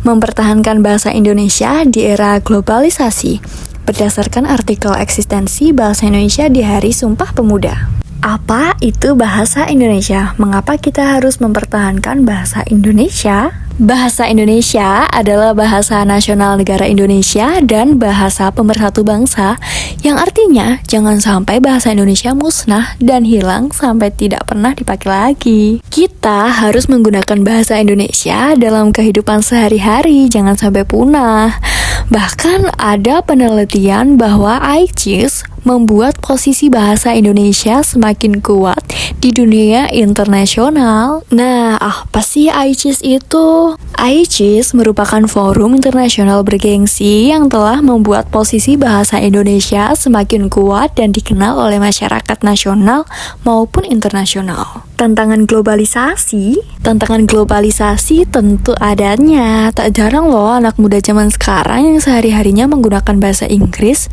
Mempertahankan bahasa Indonesia di era globalisasi, berdasarkan artikel eksistensi bahasa Indonesia di Hari Sumpah Pemuda. Apa itu bahasa Indonesia? Mengapa kita harus mempertahankan bahasa Indonesia? Bahasa Indonesia adalah bahasa nasional negara Indonesia dan bahasa pemersatu bangsa, yang artinya jangan sampai bahasa Indonesia musnah dan hilang sampai tidak pernah dipakai lagi. Kita harus menggunakan bahasa Indonesia dalam kehidupan sehari-hari, jangan sampai punah. Bahkan ada penelitian bahwa ICIS membuat posisi bahasa Indonesia semakin kuat di dunia internasional. Nah, apa sih ICIS itu? ICIS merupakan forum internasional bergengsi yang telah membuat posisi bahasa Indonesia semakin kuat dan dikenal oleh masyarakat nasional maupun internasional. Tantangan globalisasi tentu adanya. Tak jarang loh anak muda zaman sekarang yang sehari-harinya menggunakan bahasa Inggris.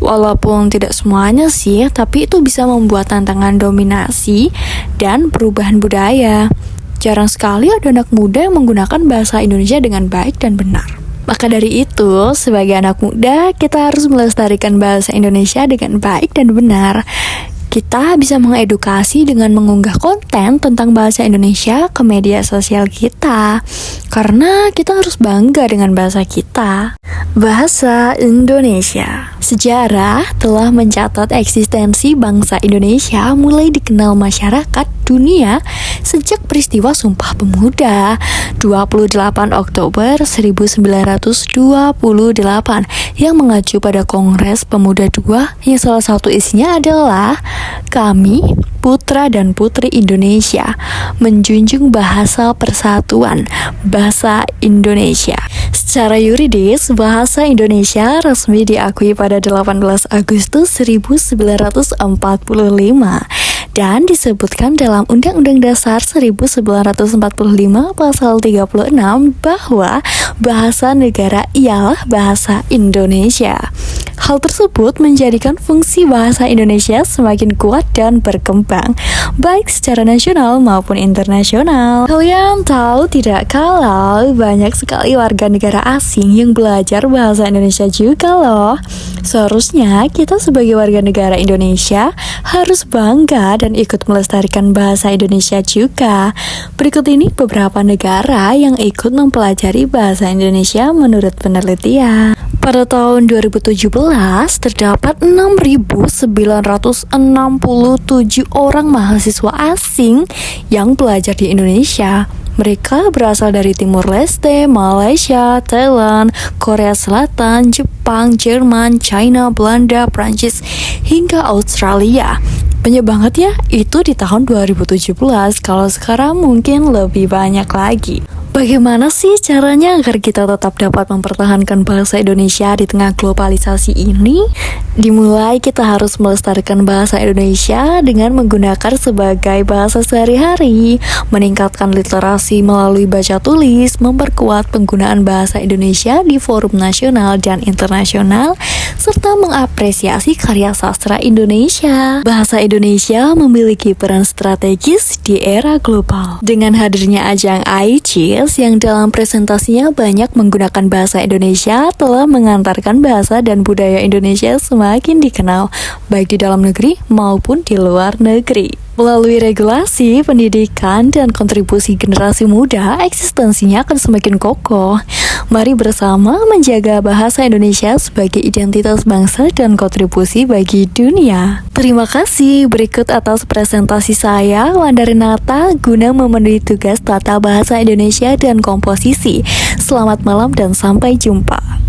Walaupun tidak semuanya sih, tapi itu bisa membuat tantangan dominasi dan perubahan budaya. Jarang sekali ada anak muda yang menggunakan bahasa Indonesia dengan baik dan benar. Maka dari itu, sebagai anak muda, kita harus melestarikan bahasa Indonesia dengan baik dan benar. Kita bisa mengedukasi dengan mengunggah konten tentang bahasa Indonesia ke media sosial kita, karena kita harus bangga dengan bahasa kita. Bahasa Indonesia. Sejarah telah mencatat eksistensi bangsa Indonesia mulai dikenal masyarakat dunia sejak peristiwa Sumpah Pemuda 28 Oktober 1928 yang mengacu pada Kongres Pemuda II yang salah satu isinya adalah kami, putra dan putri Indonesia, menjunjung bahasa persatuan, bahasa Indonesia. Secara yuridis, bahasa Indonesia resmi diakui pada 18 Agustus 1945 dan disebutkan dalam Undang-Undang Dasar 1945 pasal 36 bahwa bahasa negara ialah bahasa Indonesia. Hal tersebut menjadikan fungsi bahasa Indonesia semakin kuat dan berkembang, baik secara nasional maupun internasional. Kalian tahu tidak kalau banyak sekali warga negara asing yang belajar bahasa Indonesia juga loh. Seharusnya kita sebagai warga negara Indonesia harus bangga dan ikut melestarikan bahasa Indonesia juga. Berikut ini beberapa negara yang ikut mempelajari bahasa Indonesia menurut penelitian. Pada tahun 2017, terdapat 6.967 orang mahasiswa asing yang belajar di Indonesia. Mereka berasal dari Timur Leste, Malaysia, Thailand, Korea Selatan, Jepang, Jerman, China, Belanda, Prancis, hingga Australia. Banyak banget ya, itu di tahun 2017. Kalau sekarang mungkin lebih banyak lagi. Bagaimana sih caranya agar kita tetap dapat mempertahankan bahasa Indonesia di tengah globalisasi ini? Dimulai kita harus melestarikan bahasa Indonesia dengan menggunakan sebagai bahasa sehari-hari, meningkatkan literasi melalui baca tulis, memperkuat penggunaan bahasa Indonesia di forum nasional dan internasional, serta mengapresiasi karya sastra Indonesia. Bahasa Indonesia memiliki peran strategis di era global. Dengan hadirnya ajang ICIS yang dalam presentasinya banyak menggunakan bahasa Indonesia telah mengantarkan bahasa dan budaya Indonesia semakin dikenal, baik di dalam negeri maupun di luar negeri. Melalui regulasi, pendidikan, dan kontribusi generasi muda, eksistensinya akan semakin kokoh. Mari bersama menjaga bahasa Indonesia sebagai identitas bangsa dan kontribusi bagi dunia. Terima kasih. Berikut atas presentasi saya, Wanda Renata, guna memenuhi tugas tata bahasa Indonesia dan komposisi. Selamat malam dan sampai jumpa.